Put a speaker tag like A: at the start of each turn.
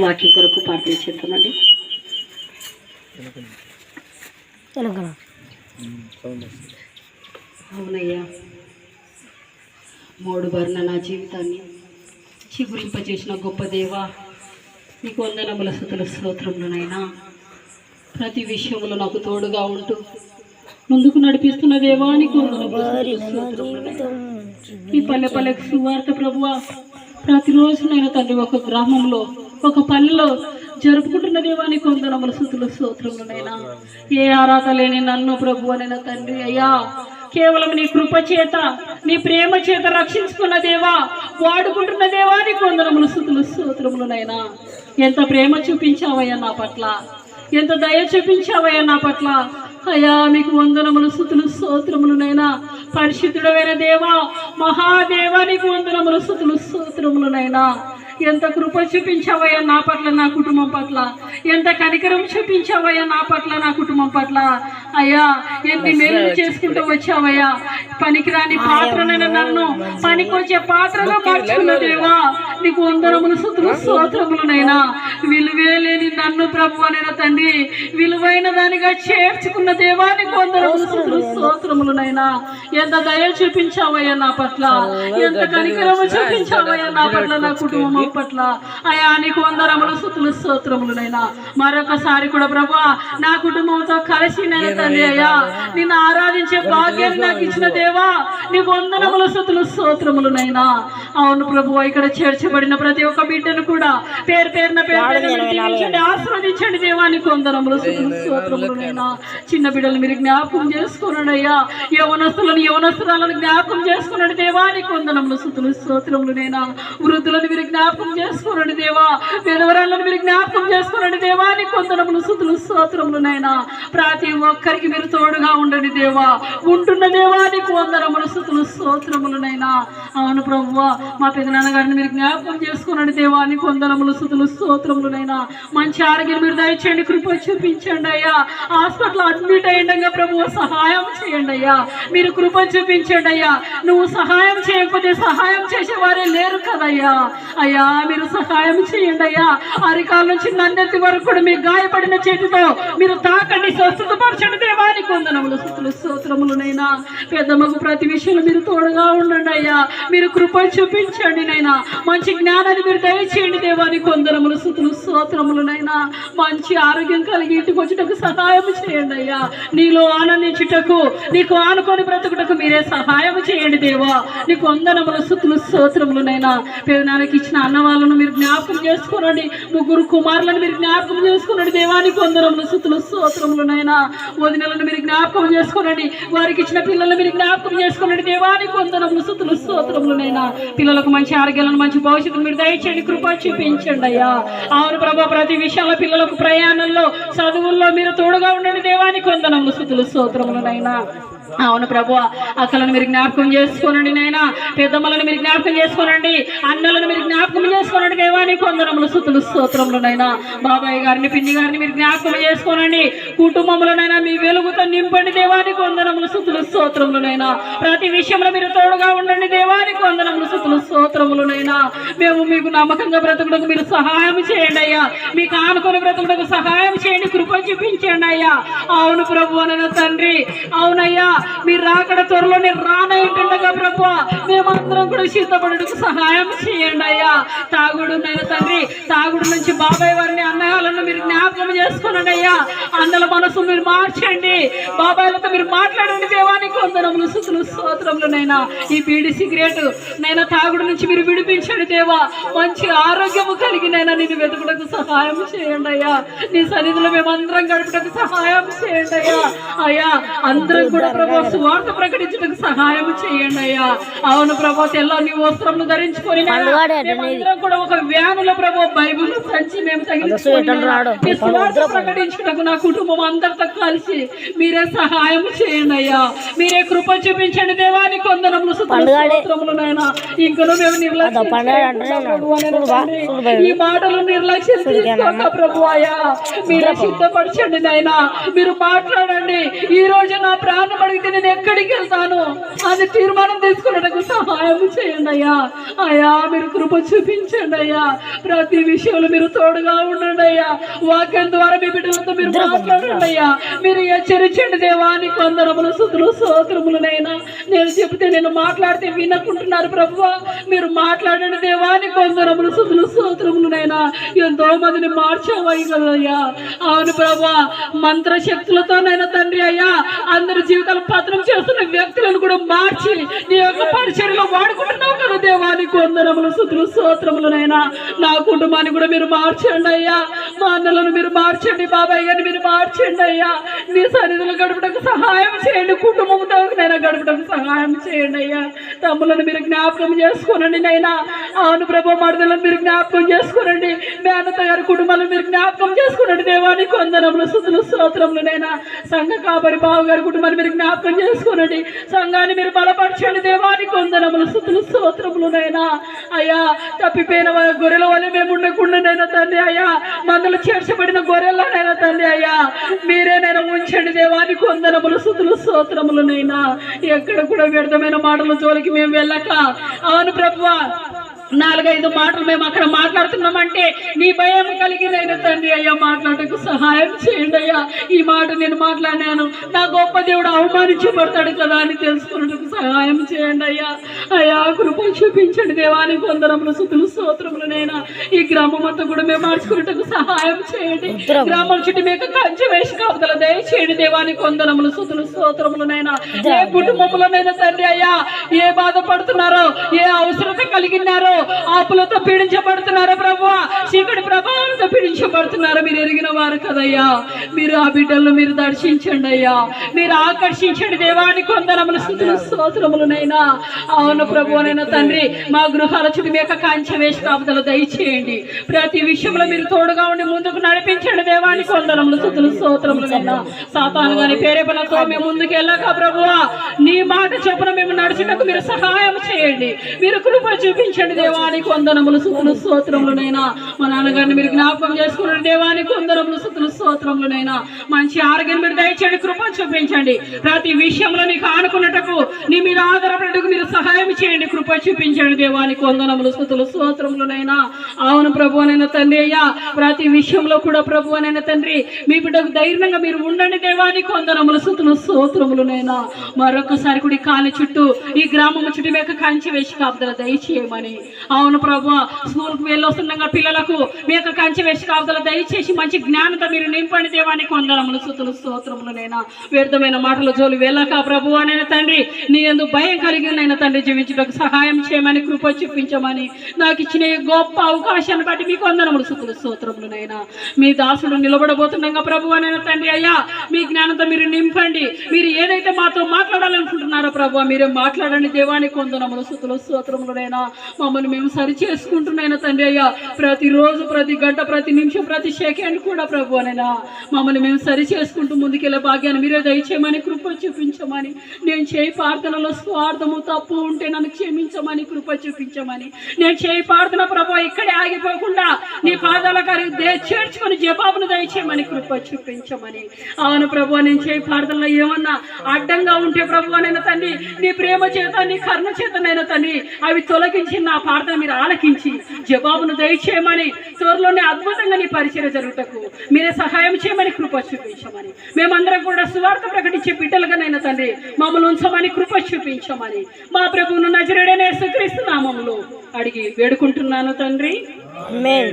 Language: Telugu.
A: వాక్యం కొరకు ప్రార్థన చేద్దామండి. అవునయ్యా, మూడు బారిన నా జీవితాన్ని చిగురింపజేసిన గొప్ప దేవా, నీకు వందనముల స్తుతుల స్తోత్రములనైనా. ప్రతి విషయంలో నాకు తోడుగా ఉంటూ ముందుకు నడిపిస్తున్న దేవా, నీకు ఈ పల్లె పల్లెకు సువార్త ప్రభువా, ప్రతిరోజు నేను తండ్రి ఒక గ్రామంలో ఒక పల్లెలో జరుపుకుంటున్న దేవానికి వందనముల స్తుతుల స్తోత్రములనైనా. ఏ అర్హత లేని నన్ను ప్రభువనైనా తండ్రి అయ్యా, కేవలం నీ కృప చేత నీ ప్రేమ చేత రక్షించుకున్న దేవా, వాడుకుంటున్న దేవానికి వందనముల స్తుతుల స్తోత్రములనైనా. ఎంత ప్రేమ చూపించావయ్యా నా పట్ల, ఎంత దయ చూపించావయ్యా నా పట్ల. అయ్యా మీకు వందనములు స్తుతులు స్తోత్రములనైనా. పరిశుద్ధుడైన దేవా, మహాదేవానికి వందనములు స్తుతులు స్తోత్రములనైనా. ఎంత కృప చూపించావయ్యా నా పట్ల, నా కుటుంబం పట్ల. ఎంత కనికరం చూపించావయ్యా నా పట్ల, నా కుటుంబం పట్ల. అయ్యా ఎన్ని మేలు చేసుకుంటూ వచ్చావయ్యా. పనికిరాని పాత్రనైనా నన్ను పనికొచ్చే పాత్రగా మార్చుకున్న దేవా, నీకు వందనములు స్తుతులు స్తోత్రములనైనా. విలువే లేని నన్ను ప్రభువనైనా తండ్రి విలువైన దానిగా చేర్చుకున్న దేవా, నీకు వందనములు స్తుతులు స్తోత్రములనైనా. ఎంత దయ చూపించావయ్యా నా పట్ల, ఎంత కనికరము చూపించావయ్యా నా పట్ల, నా కుటుంబం పట్ల. అయ్యా నీకు వందనములు స్తుతులు స్తోత్రములనైనా. మరొకసారి కూడా ప్రభా, నా కుటుంబంతో కలిసి నేను తండ్రి అయ్యా నిన్ను ఆరాధించే భాగ్యాన్ని నాకు ఇచ్చిన దేవా, నీకు వందనములు స్తుతులు స్తోత్రములనైనా. అవును ప్రభువా, ఇక్కడ చేర్చబడిన ప్రతి ఒక్క బిడ్డను కూడా పేరు పేరున దీవించండి, ఆశీర్వదించండి దేవా, నీకు వందనములు స్తుతులు స్తోత్రములనైనా. చిన్న బిడ్డలు మీరు జ్ఞాపకం చేసుకోనండి అయ్యా, యవనస్తులను యవనస్తురాలను జ్ఞాపకం చేసుకోనండి దేవా, నీకు వందనములు స్తుతులు స్తోత్రములనైనా. వృద్ధులను మీరు జ్ఞాపకం చేసుకోనండి దేవా, విధవరాలను మీరు జ్ఞాపకం చేసుకోనండి దేవా, నీకు వందనములు స్తుతులు స్తోత్రములనైనా. ప్రతి ఒక్కరికి మీరు తోడుగా ఉండండి దేవా, ఉంటున్న దేవా, నీకు వందనములు స్తుతులు స్తోత్రములనైనా. అవును ప్రభువా, మా పెదనాన్న గారిని మీరు జ్ఞాపకం చేసుకోనండి దేవా, నీకు వందనములు స్తుతులు స్తోత్రములనైనా. మంచి ఆరోగ్యం మీరు దయచేయండి, కృప చూపించండి అయ్యా. హాస్పిటల్ అడ్మిట్ అయ్యిండగా ప్రభువు సహాయం చేయండి అయ్యా, మీరు కృప చూపించండి అయ్యా. నువ్వు సహాయం చేయకపోతే సహాయం చేసేవారే లేరు కదయ్యా. అయ్యా మీరు సహాయం చేయండి అయ్యా. అరికాల నుంచి నన్నెత్తి వరకు కూడా మీ గాయపడిన చేతితో మీరు తాకండి, స్వస్థతపరచండి దేవా, నీకు వందనములు స్తుతులు స్తోత్రములనైనా. పెద్దమ్మకు ప్రతి విషయంలో మీరు తోడుగా ఉండండి అయ్యా, మీరు కృప చూపించండి నైనా. మంచి జ్ఞానాన్ని మీరు దయచేయండి దేవా, నీకు వందనములు స్తుతులు స్తోత్రములనైనా. మంచి ఆరోగ్యం కలిగి ఇంటికి వచ్చుటకు సహాయం చేయండి అయ్యా. నీలో ఆనందించుటకు, నీకు ఆనుకొని బ్రతుకుటకు మీరే సహాయం చేయండి దేవా, నీకు వందనములు స్తుతులు స్తోత్రములనైనా. పెదనాన్నకి ఇచ్చిన అన్న వాళ్ళను మీరు జ్ఞాపకం చేసుకోనండి, ముగ్గురు కుమారులను మీరు జ్ఞాపకం చేసుకోనండి దేవా, నీకు వందనములు స్తుతులు స్తోత్రములనైనా. వదినలను మీరు జ్ఞాపకం చేసుకోనండి, వారికి ఇచ్చిన పిల్లలను మీరు జ్ఞాపకం చేసుకోనండి దేవా, నీకు వందనములు స్తుతులు స్తోత్రములనైనా. పిల్లలకు మంచి ఆరోగ్యాలను మంచి భవిష్యత్తును మీరు దయచేయండి, కృప చూపించండి అయ్యా. అవును ప్రభా, ప్రతి విషయంలో పిల్లలకు ప్రయాణంలో చదువుల్లో మీరు తోడుగా ఉండండి దేవా, నీకు వందనములు స్తుతులు స్తోత్రములనైనా. అవును ప్రభు, అక్కలను మీరు జ్ఞాపకం చేసుకోనండి నైనా. పెద్దమ్మలను మీరు జ్ఞాపకం చేసుకోనండి, అన్నలను మీరు జ్ఞాపకం చేసుకోనండి దేవా, నీకు వందనములు స్తుతులు స్తోత్రములనైనా. బాబాయ్ గారిని పిన్ని గారిని మీరు జ్ఞాపకం చేసుకోనండి, కుటుంబంలోనైనా మీ వెలుగుతో నింపండి దేవా, నీకు వందనములు స్తుతులు స్తోత్రములనైనా. ప్రతి విషయంలో మీరు తోడుగా ఉండండి దేవా, నీకు వందనములు స్తుతులు స్తోత్రములనైనా. మేము మీకు నమ్మకంగా బ్రతుకుటకు మీరు సహాయం చేయండి అయ్యా, మీకు ఆనుకొని బ్రతుకుటకు సహాయం చేయండి, కృప చూపించండి అయ్యా. అవును ప్రభు అనైనా తండ్రి, అవునయ్యా మీరు రాకడ త్వరలోనే రానయ్యుంటుండగా ప్రభు మేమందరం కూడా సిద్ధపడటకు సహాయం చేయండి అయ్యా. తాగుడు నైనా తండ్రి, తాగుడు నుంచి బాబాయ్ వారిని అన్నయ్యలను మీరు జ్ఞాపకం చేసుకోనండి అయ్యా. అన్నల మనసు మీరు మార్చండి, బాబాయ్లతో మీరు మాట్లాడండి దేవా, నీకు వందనములు స్తుతులు స్తోత్రములనైనా. ఈ బీడి సిగరెట్ నైనా తాగుడు నుంచి మీరు విడిపించండి దేవా, మంచి ఆరోగ్యము కలిగినైనా నేను వెతుకుటకు సహాయం చేయండి అయ్యా. నీ సన్నిధిలో మేమందరం గడుపుటకు సహాయం చేయండి అయ్యా. అయ్యా అందరం కూడా ప్రభు సువార్త ప్రకటించడానికి సహాయం చేయండి అయ్యా. అవును ప్రభు, తెల్లని వస్త్రములు ధరించుకొని మేమందరం కూడా ఒక వ్యానుల ప్రభు బైబిల్ సంచి మేము తగిలించుకొని సువార్త ప్రకటించుటకు నా కుటుంబం అందరితో కలిసి మీరే సహాయం చేయండి అయ్యా. మీరే కృప చూపించండి దేవాని కొందరములు స్తోత్రములనైనా. ఇంకను మేము నిర్లక్ష్యం ఈ మాటలు నిర్లక్ష్యం తీసుకోక ప్రభువాయా మీరే సిద్ధపరచండి నైనా. మీరు మాట్లాడండి. ఈ రోజు నా ప్రాణం అడిగితే నేను ఎక్కడికి వెళ్తాను అని తీర్మానం తీసుకున్నట్టుకు సహాయం చేయండి అయ్యా. అయ్యా మీరు కృప చూపించండి అయ్యా. ప్రతి విషయంలో మీరు తోడుగా ఉండండి అయ్యా. వాక్యం ద్వారా మీ బిడ్డలతో మీరు మాట్లాడండి అయ్యా. మీరు హెచ్చరించండి దేవాని కొందరములు స్తుతులు స్తోత్రములనైనా. నేను చెబితే నేను మాట్లాడితే వినకుంటున్నారు ప్రభువా. మీరు మాట్లాడండి దేవాని కొందరములు స్తుతులు స్తోత్రములనైనా. ఎంతో మందిని మార్చావయ్య కదయ్యా. అవును ప్రభువా, మంత్రశక్తులతోనైనా తండ్రి అయ్యా అందరి జీవితాలు పత్రం చేస్తున్న వ్యక్తులను కూడా మార్చి నీ యొక్క పరిచర్యలో వాడుకుంటున్నావు కదా దేవాని కొందరములు స్తుతులు స్తోత్రములనైనా. నా కుటుంబాన్ని కూడా మీరు మార్చండి అయ్యా. మా అన్నలను మీరు మార్చండి, బాబాయ్ గారిని మీరు మార్చండి అయ్యా. నీ సన్నిధులు గడపడానికి సహాయం చేయండి. కుటుంబంతో నైనా గడపడానికి సహాయం చేయండి అయ్యా. తమ్ములను మీరు జ్ఞాపకం చేసుకోనండి నైనా. అవును ప్రభు, మరదలను మీరు జ్ఞాపకం చేసుకోనండి. మేనత్త గారి కుటుంబాలను మీరు జ్ఞాపకం చేసుకోనండి దేవాని కొందరములు స్తుతులు స్తోత్రములనైనా. సంఘ కాపరి బావ గారి కుటుంబాన్ని మీరు జ్ఞాపకం చేసుకోనండి. సంఘాన్ని మీరు బలపరచండి దేవాని కొందరములు స్తుతులు స్తోత్రములనైనా. అయ్యా తప్పిపోయిన గొర్రెల వల్ల మేము ఉండకుండానైనా తండ్రి అయ్యా, మందులు చేర్చబడిన గొర్రెల్లోనైనా తండ్రి అయ్యా మీరేనైనా ఉంచండి దేవాని కొందరములు స్తుతులు స్తోత్రములనైనా. ఎక్కడ కూడా వ్యర్థమైన మాటల జోలికి మేము వెళ్ళక, అవును ప్రభువా 4-5 మాటలు మేము అక్కడ మాట్లాడుతున్నామంటే నీ భయం కలిగినైనా తండ్రి అయ్యా మాట్లాడటకు సహాయం చేయండి అయ్యా. ఈ మాట నేను మాట్లాడాను, నా గొప్ప దేవుడు అవమానించబడతాడు కదా అని తెలుసుకున్నట్టుకు సహాయం చేయండి అయ్యా. అయ్యా కృప చూపించండి దేవాని కొందరములు స్తుతులు స్తోత్రములనైనా. ఈ గ్రామం అంతా కూడా మేము మార్చుకున్నట్టుకు సహాయం చేయండి. గ్రామం చుట్టూ మీకు కంచె వేసి కాపుదల దయచేయండి దేవాని కొందరములు స్తుతులు స్తోత్రములనైనా. ఏ కుటుంబంలోనైనా తండ్రి అయ్యా ఏ బాధపడుతున్నారో, ఏ అవసరత కలిగినారో, ఆపులతో పీడించబడుతున్నారో ప్రభువా, చీకటి ప్రభావాలతో పీడించబడుతున్నారో మీరు ఎరిగిన వారు కదయ్యా. మీరు ఆ బిడ్డలను మీరు దర్శించండి అయ్యా. మీరు ఆకర్షించండి దేవాని కొందరములు స్తుతులు స్తోత్రములనైనా. అవును ప్రభువనైనా తండ్రి, మా గృహాల చుట్టూ మీ యొక్క కంచె వేసి కాపుదల దయచేయండి. ప్రతి విషయంలో మీరు తోడుగా ఉండి ముందుకు నడిపించండి దేవాని కొందరములు స్తుతులు స్తోత్రములనైనా. సాతాను గాని ప్రేరేపణతో మేము ముందుకు వెళ్ళక ప్రభువా నీ మాట చొప్పున మేము నడుచుటకు మీరు సహాయం చేయండి. మీరు కృప చూపించండి దేవాని కొందరములు స్తుతులు స్తోత్రములనైనా. మా నాన్నగారిని మీరు జ్ఞాపకం చేసుకున్న దేవాని కొందరములు స్తుతులు స్తోత్రములనైనా. మంచి ఆరోగ్యం మీరు దయచేయండి, కృప చూపించండి. ప్రతి విషయంలో నీకు ఆనుకున్నటకు, నీ మీద ఆధారపడటకు మీరు సహాయం చేయండి, కృప చూపించండి దేవాని కొందరములు స్తుతులు స్తోత్రములనైనా. అవును ప్రభువనైనా తండ్రి అయ్యా ప్రతి విషయంలో కూడా ప్రభువనైనా తండ్రి మీ బిడ్డకు ధైర్యంగా మీరు ఉండండి దేవాని కొందరములు స్తుతులు స్తోత్రములనైనా. మరొకసారి కూడా కాలి చుట్టూ ఈ గ్రామం చుట్టూ మీకు కంచె వేసి కాపుదల దయచేయమని. అవును ప్రభు, స్కూల్కి వెళ్ళొస్తుండగా పిల్లలకు మీ యొక్క కంచె వేసి కాపుదల దయచేసి మంచి జ్ఞానంతో మీరు నింపండి దేవాని కొందరములు స్తుతులు స్తోత్రములనైనా. వ్యర్థమైన మాటల జోలి వెళ్ళక ప్రభు అనైనా తండ్రి నీ యందు భయం కలిగినైనా తండ్రి జీవించడానికి సహాయం చేయమని, కృప చూపించమని, నాకు ఇచ్చిన ఈ గొప్ప అవకాశాన్ని బట్టి మీ కొందరములు స్తుతులు స్తోత్రములనైనా. మీ దాసుడు నిలబడబోతుండగా ప్రభు అనైనా తండ్రి అయ్యా మీ జ్ఞానంతో మీరు నింపండి. మీరు ఏదైతే మాతో మాట్లాడాలనుకుంటున్నారో ప్రభు మీరే మాట్లాడండి దేవాని కొందరములు స్తుతులు స్తోత్రములనైనా. మమ్మల్ని మేము సరి చేసుకుంటున్నాయినా తండ్రి అయ్యా ప్రతిరోజు, ప్రతి గంట, ప్రతి నిమిషం, ప్రతి సెకండ్ కూడా ప్రభు అనైనా మమ్మల్ని మేము సరి చేసుకుంటూ ముందుకెళ్ళే భాగ్యాన్ని మీరే దయచేయమని, కృప చూపించమని. నేను చేయి ప్రార్థనలో స్వార్థము తప్పు ఉంటే నన్ను క్షమించమని, కృప చూపించమని. నేను చేయి ప్రార్థన ప్రభు ఇక్కడే ఆగిపోకుండా నీ పాదాల గారి చేర్చుకొని జవాబును దయచేయమని, కృప చూపించమని. అవును ప్రభు, నేను చేయి ప్రార్థనలో ఏమన్నా అడ్డంగా ఉంటే ప్రభు అనైనా తండ్రి నీ ప్రేమ చేత, నీ కరుణ చేతనైనా తండ్రి అవి తొలగించి నా ప్రార్థన మీరు ఆలకించి జవాబును దయచేయమని, త్వరలోనే అద్భుతంగా నీ పరిచయం జరుగుటకు మీరే సహాయం చేయమని, కృప చూపించమని. మేమందరం కూడా సువార్త ప్రకటించే బిడ్డలుగానైనా తండ్రి మమ్మల్ని ఉంచమని, కృప చూపించమని మా ప్రభువును నజరేయుడైన యేసుక్రీస్తు నామములో అడిగి వేడుకుంటున్నాను తండ్రి. ఆమేన్.